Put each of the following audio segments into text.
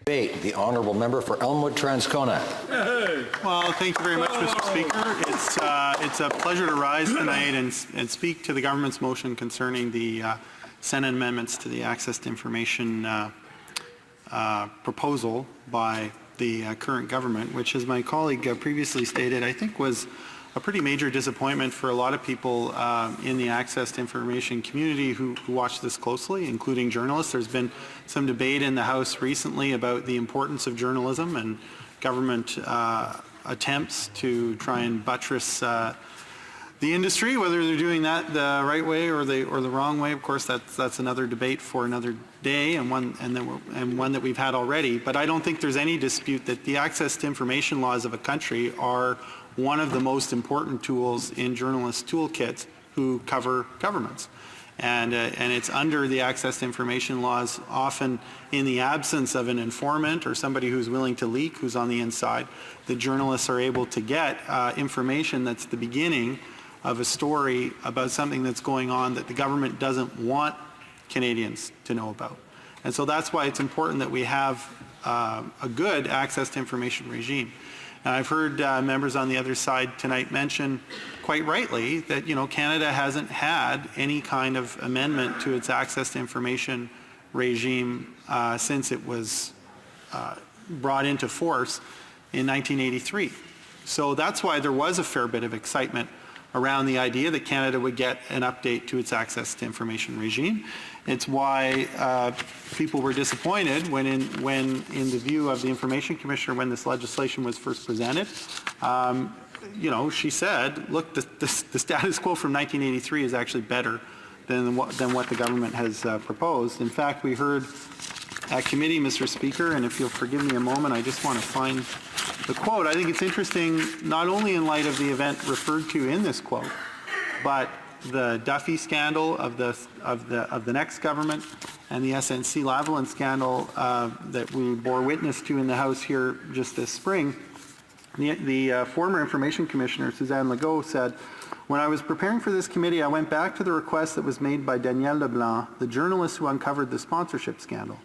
debate. The honourable member for Elmwood Transcona. Well, thank you very much, Mr. Speaker. It's a pleasure to rise tonight and speak to the government's motion concerning the Senate amendments to the Access to Information proposal by the current government, which, as my colleague previously stated, I think was a pretty major disappointment for a lot of people in the access to information community who watch this closely, including journalists. There's been some debate in the House recently about the importance of journalism and government attempts to try and buttress the industry, whether they're doing that the right way or the wrong way. Of course, that's another debate for another day, and one that we've had already. But I don't think there's any dispute that the access to information laws of a country are one of the most important tools in journalists' toolkits who cover governments. And it's under the access to information laws, often in the absence of an informant or somebody who's willing to leak, who's on the inside, the journalists are able to get information that's the beginning of a story about something that's going on that the government doesn't want Canadians to know about. And so that's why it's important that we have a good access to information regime. And I've heard members on the other side tonight mention, quite rightly, that Canada hasn't had any kind of amendment to its access to information regime since it was brought into force in 1983. So that's why there was a fair bit of excitement around the idea that Canada would get an update to its access to information regime. It's why people were disappointed when in the view of the Information Commissioner, when this legislation was first presented, she said, look, the status quo from 1983 is actually better than what the government has proposed. In fact, we heard at committee, Mr. Speaker, and if you'll forgive me a moment, I just want to find the quote. I think it's interesting, not only in light of the event referred to in this quote, but the Duffy scandal of the next government and the SNC-Lavalin scandal that we bore witness to in the House here just this spring. The former Information Commissioner, Suzanne Legault, said, "When I was preparing for this committee, I went back to the request that was made by Danielle Leblanc, the journalist who uncovered the sponsorship scandal.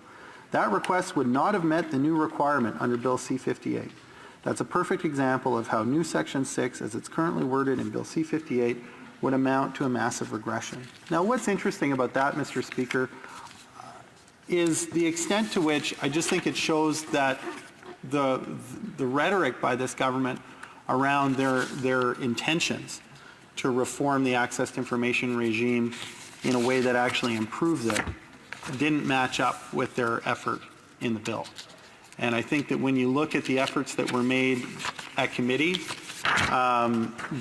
That request would not have met the new requirement under Bill C-58. That's a perfect example of how new Section 6, as it's currently worded in Bill C-58, would amount to a massive regression." Now, what's interesting about that, Mr. Speaker, is the extent to which I just think it shows that the rhetoric by this government around their intentions to reform the access to information regime in a way that actually improves it didn't match up with their effort in the bill. And I think that when you look at the efforts that were made at committee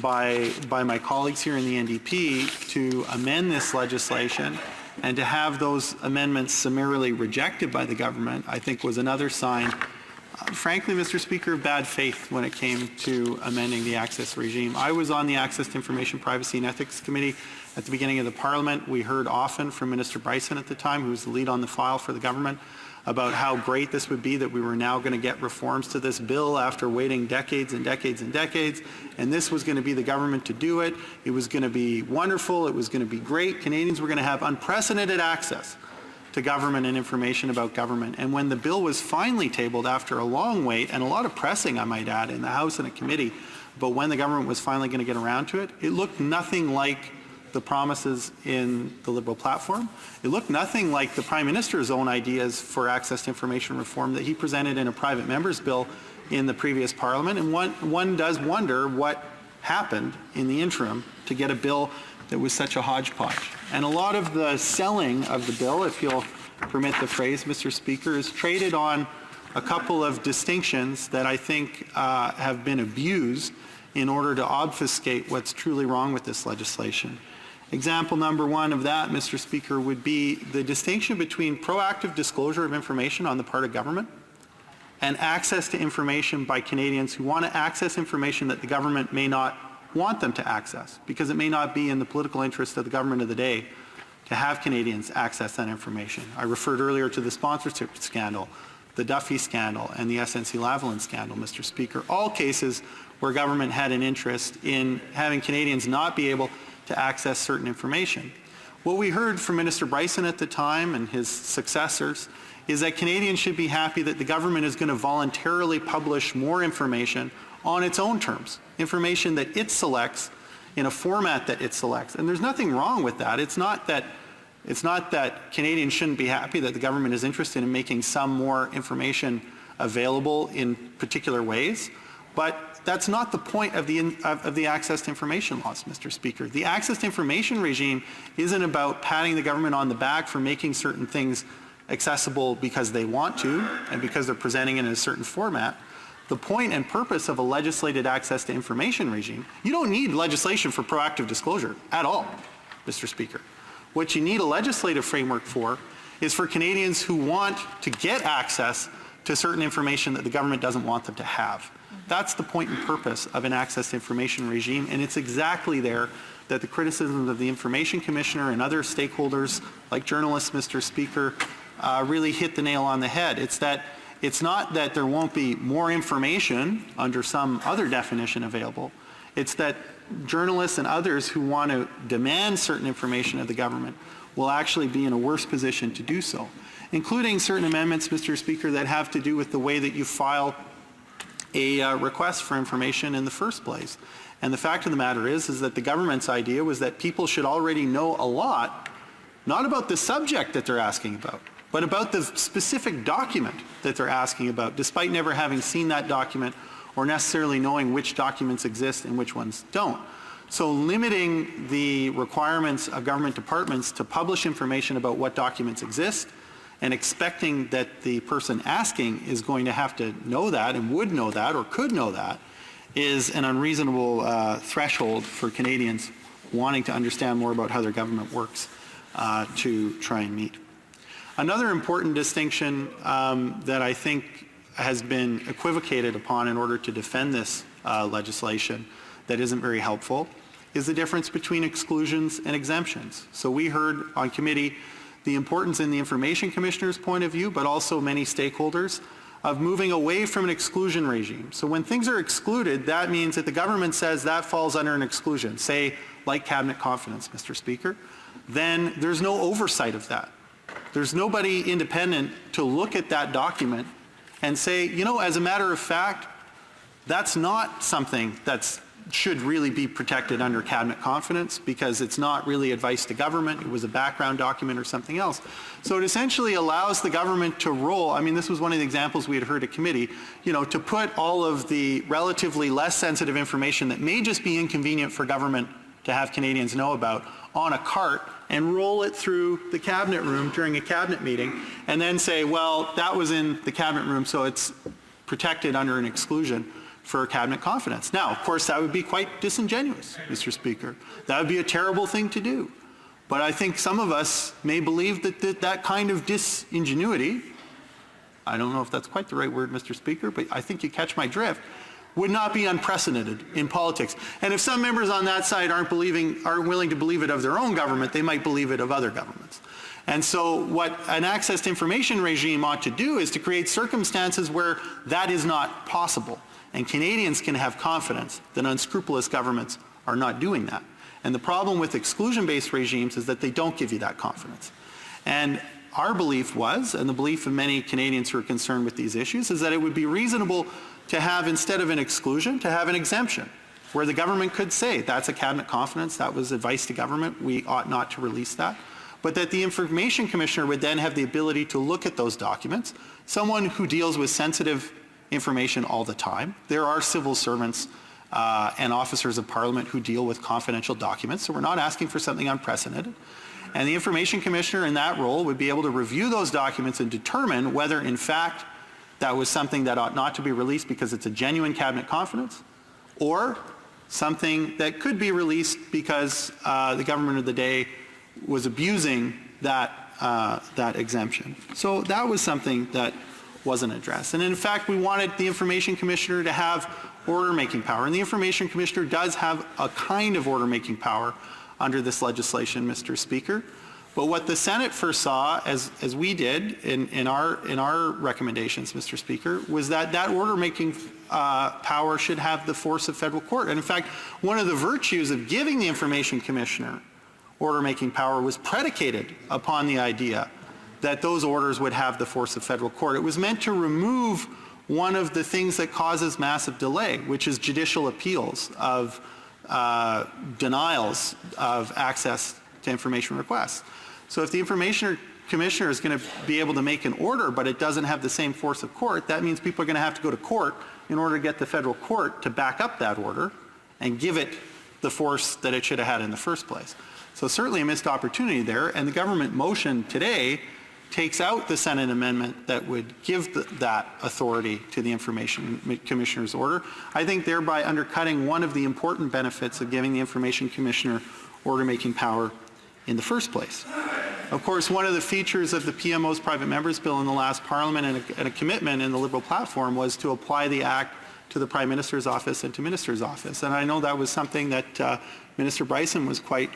by my colleagues here in the NDP to amend this legislation and to have those amendments summarily rejected by the government, I think was another sign, frankly, Mr. Speaker, of bad faith when it came to amending the access regime. I was on the Access to Information Privacy and Ethics Committee at the beginning of the Parliament. We heard often from Minister Bryson at the time, who was the lead on the file for the government, about how great this would be, that we were now going to get reforms to this bill after waiting decades and decades and decades, and this was going to be the government to do it. It was going to be wonderful. It was going to be great. Canadians were going to have unprecedented access to government and information about government. And when the bill was finally tabled after a long wait, and a lot of pressing, I might add, in the House and a committee, but when the government was finally going to get around to it, it looked nothing like the promises in the Liberal platform. It looked nothing like the Prime Minister's own ideas for access to information reform that he presented in a private member's bill in the previous Parliament. And one does wonder what happened in the interim to get a bill that was such a hodgepodge. And a lot of the selling of the bill, if you'll permit the phrase, Mr. Speaker, is traded on a couple of distinctions that I think have been abused in order to obfuscate what's truly wrong with this legislation. Example number one of that, Mr. Speaker, would be the distinction between proactive disclosure of information on the part of government and access to information by Canadians who want to access information that the government may not want them to access, because it may not be in the political interest of the government of the day to have Canadians access that information. I referred earlier to the sponsorship scandal, the Duffy scandal, and the SNC-Lavalin scandal, Mr. Speaker, all cases where government had an interest in having Canadians not be able to access certain information. What we heard from Minister Bryson at the time and his successors is that Canadians should be happy that the government is going to voluntarily publish more information on its own terms, information that it selects in a format that it selects. And there's nothing wrong with that. It's not that Canadians shouldn't be happy that the government is interested in making some more information available in particular ways, but that's not the point of the access to information laws, Mr. Speaker. The access to information regime isn't about patting the government on the back for making certain things accessible because they want to and because they're presenting it in a certain format. The point and purpose of a legislated access to information regime, you don't need legislation for proactive disclosure at all, Mr. Speaker. What you need a legislative framework for is for Canadians who want to get access to certain information that the government doesn't want them to have. That's the point and purpose of an access to information regime, and it's exactly there that the criticisms of the Information Commissioner and other stakeholders, like journalists, Mr. Speaker, really hit the nail on the head. It's not that there won't be more information under some other definition available. It's that journalists and others who want to demand certain information of the government will actually be in a worse position to do so, including certain amendments, Mr. Speaker, that have to do with the way that you file a request for information in the first place. And the fact of the matter is that the government's idea was that people should already know a lot, not about the subject that they're asking about, but about the specific document that they're asking about, despite never having seen that document or necessarily knowing which documents exist and which ones don't. So limiting the requirements of government departments to publish information about what documents exist and expecting that the person asking is going to have to know that and would know that or could know that is an unreasonable threshold for Canadians wanting to understand more about how their government works to try and meet. Another important distinction that I think has been equivocated upon in order to defend this legislation that isn't very helpful is the difference between exclusions and exemptions. So we heard on committee the importance in the Information Commissioner's point of view, but also many stakeholders, of moving away from an exclusion regime. So when things are excluded, that means that the government says that falls under an exclusion, say like cabinet confidence, Mr. Speaker, then there's no oversight of that. There's nobody independent to look at that document and say, you know, as a matter of fact, that's not something that should really be protected under cabinet confidence because it's not really advice to government, it was a background document or something else. So it essentially allows the government to roll, I mean this was one of the examples we had heard at committee, you know, to put all of the relatively less sensitive information that may just be inconvenient for government to have Canadians know about on a cart and roll it through the cabinet room during a cabinet meeting and then say, well, that was in the cabinet room so it's protected under an exclusion for cabinet confidence. Now, of course, that would be quite disingenuous, Mr. Speaker. That would be a terrible thing to do. But I think some of us may believe that that kind of disingenuity, I don't know if that's quite the right word, Mr. Speaker, but I think you catch my drift, would not be unprecedented in politics. And if some members on that side aren't willing to believe it of their own government, they might believe it of other governments. And so what an access to information regime ought to do is to create circumstances where that is not possible. And Canadians can have confidence that unscrupulous governments are not doing that. And the problem with exclusion-based regimes is that they don't give you that confidence. And our belief was, and the belief of many Canadians who are concerned with these issues, is that it would be reasonable to have, instead of an exclusion, to have an exemption, where the government could say, that's a cabinet confidence, that was advice to government, we ought not to release that. But that the Information Commissioner would then have the ability to look at those documents, someone who deals with sensitive information all the time. There are civil servants and officers of Parliament who deal with confidential documents, so we're not asking for something unprecedented. And the Information Commissioner in that role would be able to review those documents and determine whether, in fact, that was something that ought not to be released because it's a genuine cabinet confidence, or something that could be released because the government of the day was abusing that exemption. So that was something that wasn't addressed. And in fact, we wanted the Information Commissioner to have order-making power. And the Information Commissioner does have a kind of order-making power under this legislation, Mr. Speaker. But what the Senate first saw, as we did in our recommendations, Mr. Speaker, was that order-making power should have the force of federal court. And in fact, one of the virtues of giving the Information Commissioner order-making power was predicated upon the idea that those orders would have the force of federal court. It was meant to remove one of the things that causes massive delay, which is judicial appeals of denials of access to information requests. So if the information commissioner is going to be able to make an order, but it doesn't have the same force of court, that means people are going to have to go to court in order to get the federal court to back up that order and give it the force that it should have had in the first place. So certainly a missed opportunity there, and the government motion today takes out the Senate amendment that would give that authority to the Information Commissioner's order, I think thereby undercutting one of the important benefits of giving the Information Commissioner order-making power in the first place. Of course, one of the features of the PMO's private members bill in the last Parliament and a commitment in the Liberal platform was to apply the Act to the Prime Minister's office and to Minister's office. And I know that was something that Minister Bryson was quite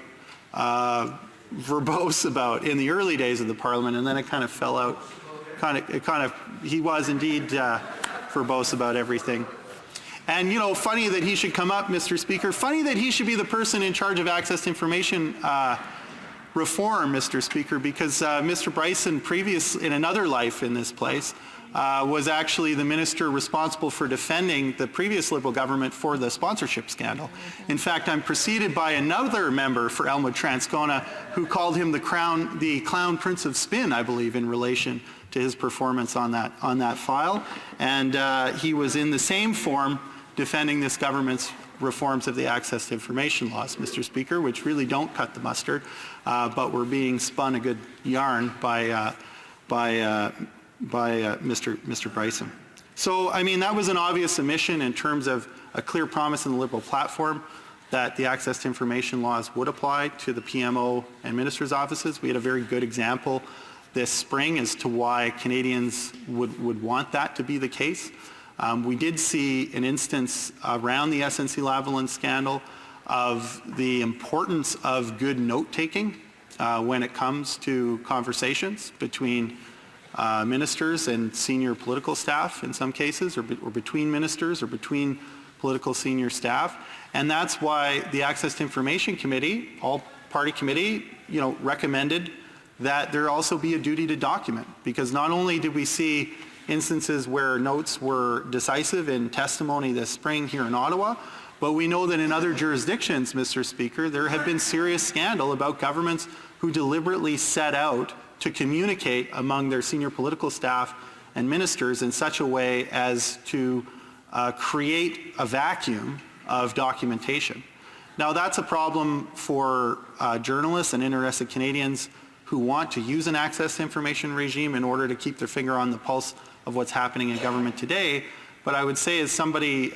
verbose about in the early days of the Parliament, and then it kind of fell out. He was indeed verbose about everything. And, you know, funny that he should come up, Mr. Speaker. Funny that he should be the person in charge of access to information reform, Mr. Speaker, because Mr. Bryson, previous in another life in this place, was actually the minister responsible for defending the previous Liberal government for the sponsorship scandal. In fact, I'm preceded by another member for Elmwood-Transcona who called him the clown prince of spin, I believe, in relation to his performance on that file. And he was in the same form defending this government's reforms of the access to information laws, Mr. Speaker, which really don't cut the mustard, but were being spun a good yarn by Mr. Bryson. So, I mean, that was an obvious omission in terms of a clear promise in the Liberal platform that the access to information laws would apply to the PMO and ministers' offices. We had a very good example this spring as to why Canadians would want that to be the case. We did see an instance around the SNC-Lavalin scandal of the importance of good note-taking when it comes to conversations between ministers and senior political staff in some cases, or between ministers or between political senior staff. And that's why the Access to Information Committee, all-party committee, you know, recommended that there also be a duty to document, because not only did we see instances where notes were decisive in testimony this spring here in Ottawa, but we know that in other jurisdictions, Mr. Speaker, there have been serious scandal about governments who deliberately set out to communicate among their senior political staff and ministers in such a way as to create a vacuum of documentation. Now, that's a problem for journalists and interested Canadians who want to use an access to information regime in order to keep their finger on the pulse of what's happening in government today. But I would say, as somebody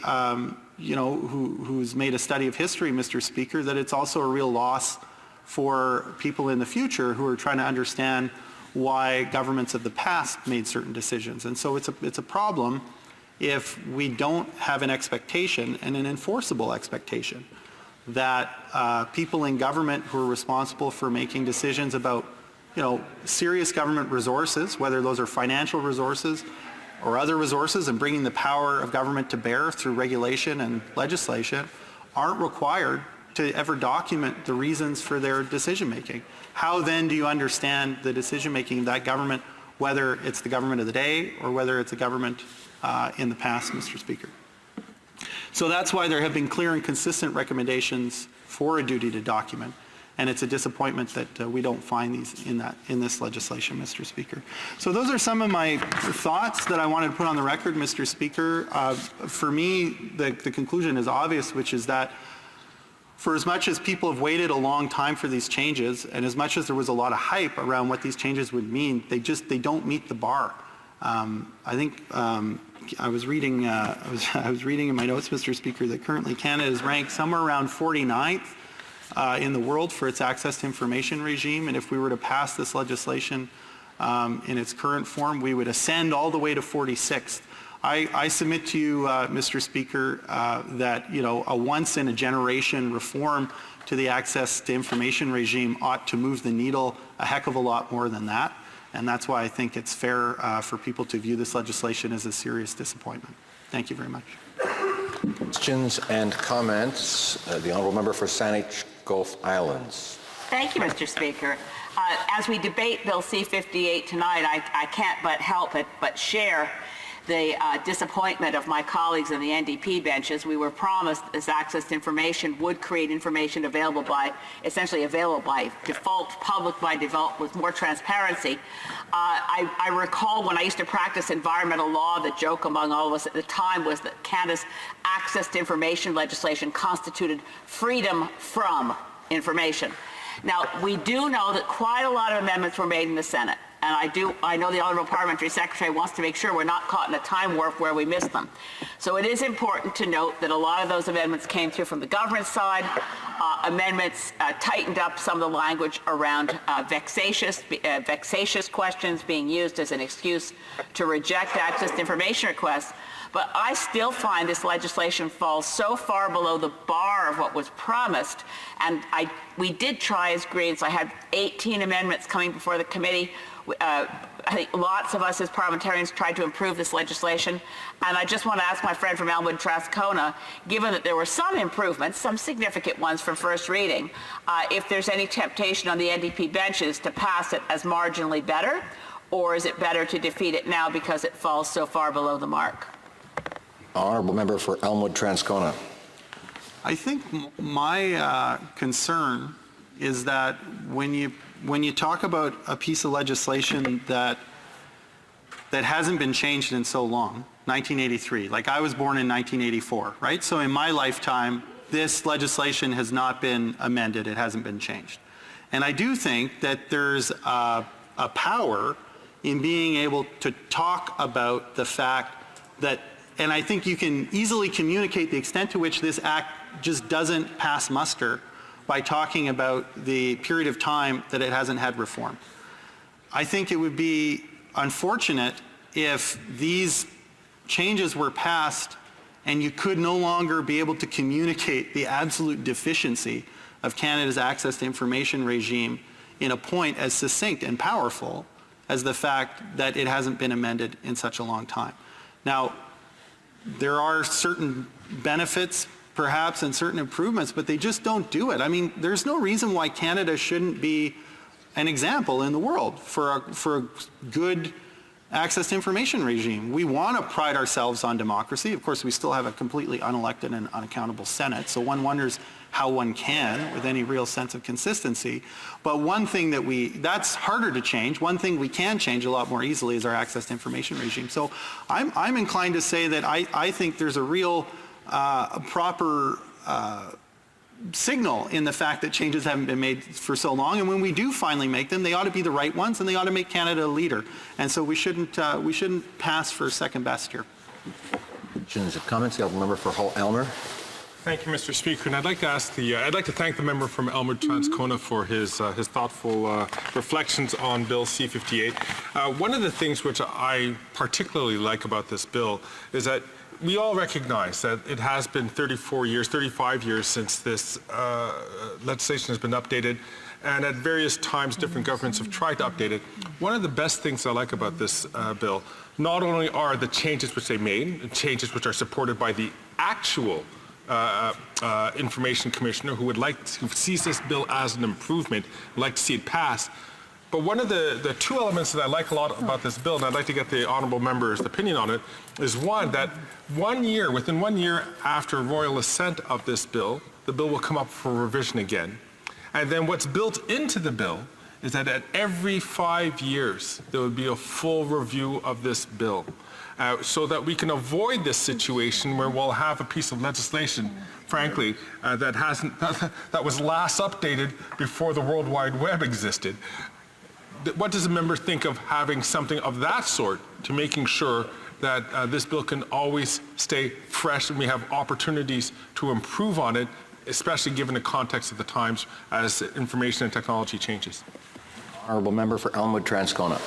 you know, who's made a study of history, Mr. Speaker, that it's also a real loss for people in the future who are trying to understand why governments of the past made certain decisions. And so it's a problem if we don't have an expectation, and an enforceable expectation, that people in government who are responsible for making decisions about, you know, serious government resources, whether those are financial resources or other resources, and bringing the power of government to bear through regulation and legislation, aren't required to ever document the reasons for their decision-making. How then do you understand the decision-making of that government, whether it's the government of the day or whether it's a government in the past, Mr. Speaker? So that's why there have been clear and consistent recommendations for a duty to document, and it's a disappointment that we don't find these in this legislation, Mr. Speaker. So those are some of my thoughts that I wanted to put on the record, Mr. Speaker. For me, the conclusion is obvious, which is that for as much as people have waited a long time for these changes, and as much as there was a lot of hype around what these changes would mean, they don't meet the bar. I think I was reading in my notes, Mr. Speaker, that currently Canada is ranked somewhere around 49th in the world for its access to information regime, and if we were to pass this legislation in its current form, we would ascend all the way to 46th. I submit to you, Mr. Speaker, that, you know, a once-in-a-generation reform to the access to information regime ought to move the needle a heck of a lot more than that, and that's why I think it's fair for people to view this legislation as a serious disappointment. Thank you very much. Questions and comments. The honourable member for Saanich Gulf Islands. Thank you, Mr. Speaker. As we debate Bill C-58 tonight, I can't but help but share the disappointment of my colleagues in the NDP benches. We were promised this access to information would create information available by, essentially available by default, public by default, with more transparency. I recall when I used to practice environmental law, the joke among all of us at the time was that Canada's access to information legislation constituted freedom from information. Now, we do know that quite a lot of amendments were made in the Senate. And I know the Honourable Parliamentary Secretary wants to make sure we're not caught in a time warp where we miss them. So it is important to note that a lot of those amendments came through from the government side. Amendments tightened up some of the language around vexatious questions being used as an excuse to reject access to information requests. But I still find this legislation falls so far below the bar of what was promised. And we did try as Greens. I had 18 amendments coming before the committee. I think lots of us as parliamentarians tried to improve this legislation. And I just want to ask my friend from Elmwood Strathcona, given that there were some improvements, some significant ones from first reading, if there's any temptation on the NDP benches to pass it as marginally better, or is it better to defeat it now because it falls so far below the mark? Honourable member for Elmwood Transcona. I think my concern is that when you talk about a piece of legislation that hasn't been changed in so long, 1983, like I was born in 1984, right? So in my lifetime, this legislation has not been amended, it hasn't been changed. And I do think that there's a power in being able to talk about the fact that, and I think you can easily communicate the extent to which this act just doesn't pass muster by talking about the period of time that it hasn't had reform. I think it would be unfortunate if these changes were passed and you could no longer be able to communicate the absolute deficiency of Canada's access to information regime in a point as succinct and powerful as the fact that it hasn't been amended in such a long time. Now, there are certain benefits, perhaps, and certain improvements, but they just don't do it. I mean, there's no reason why Canada shouldn't be an example in the world for a good access to information regime. We want to pride ourselves on democracy. Of course, we still have a completely unelected and unaccountable Senate, so one wonders how one can with any real sense of consistency. But one thing that's harder to change. One thing we can change a lot more easily is our access to information regime. So I'm inclined to say that I think there's a real proper signal in the fact that changes haven't been made for so long, and when we do finally make them, they ought to be the right ones, and they ought to make Canada a leader. And so we shouldn't pass for second best here. Questions or comments? The member for Hull Elmer. Thank you, Mr. Speaker. And I'd like to thank the member from Elmwood Transcona for his thoughtful reflections on Bill C-58. One of the things which I particularly like about this bill is that we all recognize that it has been 35 years since this legislation has been updated, and at various times different governments have tried to update it. One of the best things I like about this bill, not only are the changes which they made, changes which are supported by the actual Information Commissioner who sees this bill as an improvement, would like to see it pass. But one of the two elements that I like a lot about this bill, and I'd like to get the honourable member's opinion on it, is one, that within 1 year after royal assent of this bill, the bill will come up for revision again. And then what's built into the bill is that at every 5 years, there would be a full review of this bill. So that we can avoid this situation where we'll have a piece of legislation, frankly, that was last updated before the World Wide Web existed. What does the member think of having something of that sort to making sure that this bill can always stay fresh and we have opportunities to improve on it, especially given the context of the times as information and technology changes? Honourable member for Elmwood Transcona.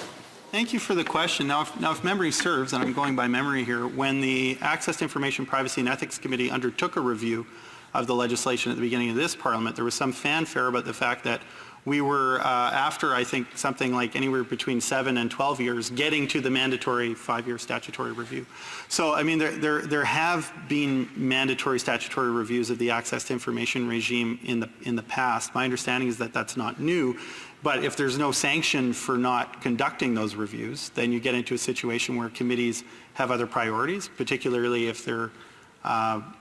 Thank you for the question. Now, if memory serves, and I'm going by memory here, when the Access to Information, Privacy and Ethics Committee undertook a review of the legislation at the beginning of this Parliament, there was some fanfare about the fact that we were, after I think something like anywhere between 7 and 12 years, getting to the mandatory 5-year statutory review. So, I mean, there have been mandatory statutory reviews of the access to information regime in the past. My understanding is that that's not new, but if there's no sanction for not conducting those reviews, then you get into a situation where committees have other priorities, particularly if they're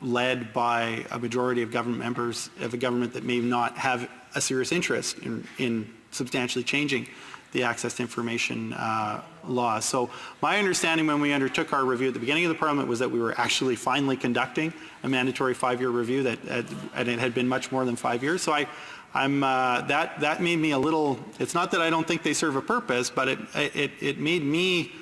led by a majority of government members of a government that may not have a serious interest in substantially changing the access to information laws. So my understanding when we undertook our review at the beginning of the Parliament was that we were actually finally conducting a mandatory 5-year review and it had been much more than 5 years. So that made me a little, it's not that I don't think they serve a purpose, but it made me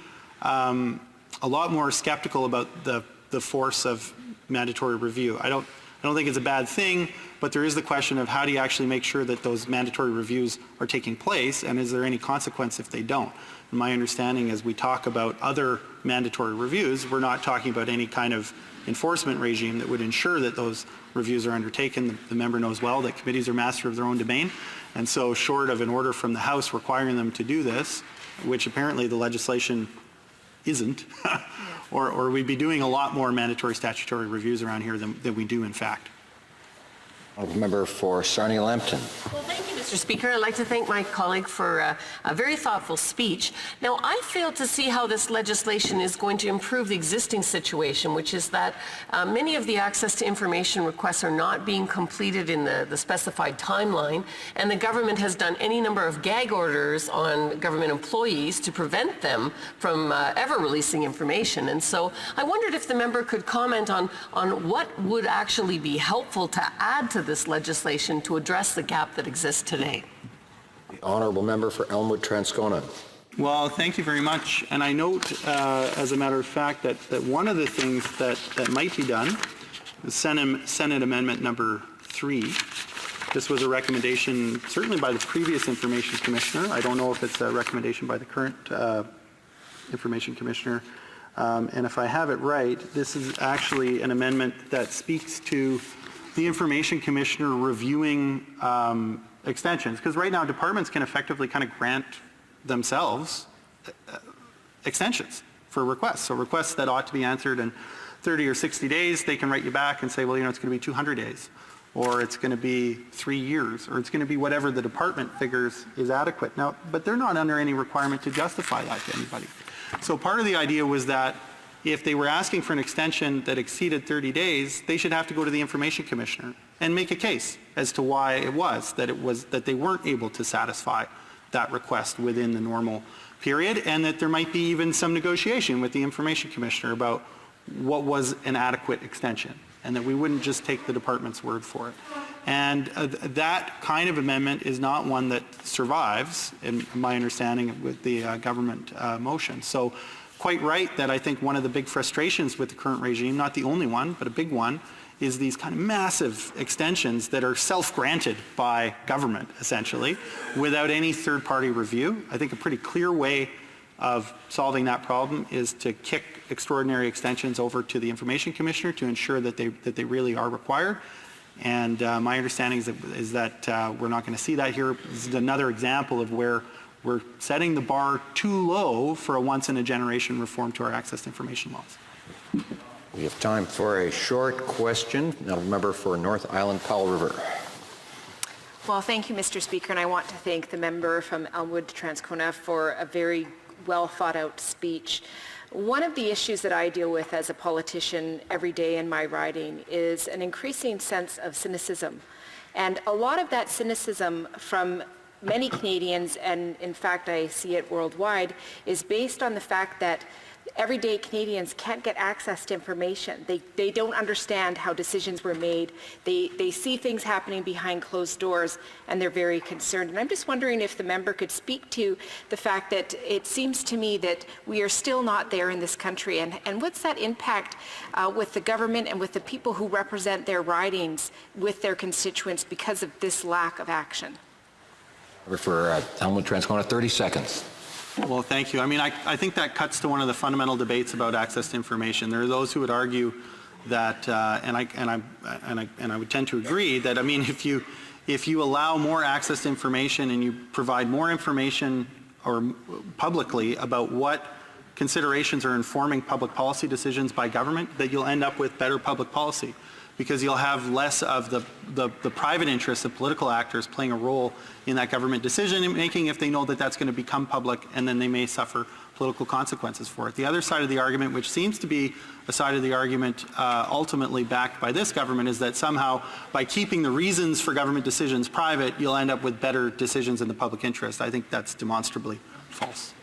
a lot more skeptical about the force of mandatory review. I don't think it's a bad thing, but there is the question of how do you actually make sure that those mandatory reviews are taking place, and is there any consequence if they don't? And my understanding as we talk about other mandatory reviews, we're not talking about any kind of enforcement regime that would ensure that those reviews are undertaken. The member knows well that committees are master of their own domain, and so short of an order from the House requiring them to do this, which apparently the legislation isn't, or we'd be doing a lot more mandatory statutory reviews around here than we do in fact. Honourable Member for Sarnia-Lambton. Well, thank you, Mr. Speaker. I'd like to thank my colleague for a very thoughtful speech. Now, I fail to see how this legislation is going to improve the existing situation, which is that many of the access to information requests are not being completed in the specified timeline, and the government has done any number of gag orders on government employees to prevent them from ever releasing information. And so I wondered if the member could comment on what would actually be helpful to add to this legislation to address the gap that exists today. The Honourable Member for Elmwood-Transcona. Well, thank you very much. And I note, as a matter of fact, that one of the things that might be done is Senate Amendment number 3. This was a recommendation certainly by the previous Information Commissioner. I don't know if it's a recommendation by the current Information Commissioner. And if I have it right, this is actually an amendment that speaks to the Information Commissioner reviewing extensions, because right now departments can effectively kind of grant themselves extensions for requests. So requests that ought to be answered in 30 or 60 days, they can write you back and say, well, it's going to be 200 days, or it's going to be 3 years, or it's going to be whatever the department figures is adequate. Now, but they're not under any requirement to justify that to anybody. So part of the idea was that if they were asking for an extension that exceeded 30 days, they should have to go to the Information Commissioner and make a case as to why it was that they weren't able to satisfy that request within the normal period, and that there might be even some negotiation with the Information Commissioner about what was an adequate extension, and that we wouldn't just take the department's word for it. And that kind of amendment is not one that survives, in my understanding, with the government motion. So quite right that I think one of the big frustrations with the current regime, not the only one, but a big one, is these kind of massive extensions that are self-granted by government, essentially, without any third-party review. I think a pretty clear way of solving that problem is to kick extraordinary extensions over to the Information Commissioner to ensure that they really are required. And my understanding is that we're not going to see that here. This is another example of where we're setting the bar too low for a once-in-a-generation reform to our access to information laws. We have time for a short question. Honourable Member for North Island, Powell River. Well, thank you, Mr. Speaker, and I want to thank the member from Elmwood-Transcona for a very well thought out speech. One of the issues that I deal with as a politician every day in my riding is an increasing sense of cynicism. And a lot of that cynicism from many Canadians, and in fact I see it worldwide, is based on the fact that everyday Canadians can't get access to information. They don't understand how decisions were made. They see things happening behind closed doors, and they're very concerned. And I'm just wondering if the member could speak to the fact that it seems to me that we are still not there in this country, and what's that impact with the government and with the people who represent their ridings with their constituents because of this lack of action? For Elmwood-Transcona, 30 seconds. Well, thank you. I mean, I think that cuts to one of the fundamental debates about access to information. There are those who would argue that, and I would tend to agree that, I mean, if if you allow more access to information and you provide more information or publicly about what considerations are informing public policy decisions by government, that you'll end up with better public policy, because you'll have less of the private interests of political actors playing a role in that government decision making if they know that that's going to become public, and then they may suffer political consequences for it. The other side of the argument, which seems to be a side of the argument ultimately backed by this government, is that somehow by keeping the reasons for government decisions private, you'll end up with better decisions in the public interest. I think that's demonstrably false.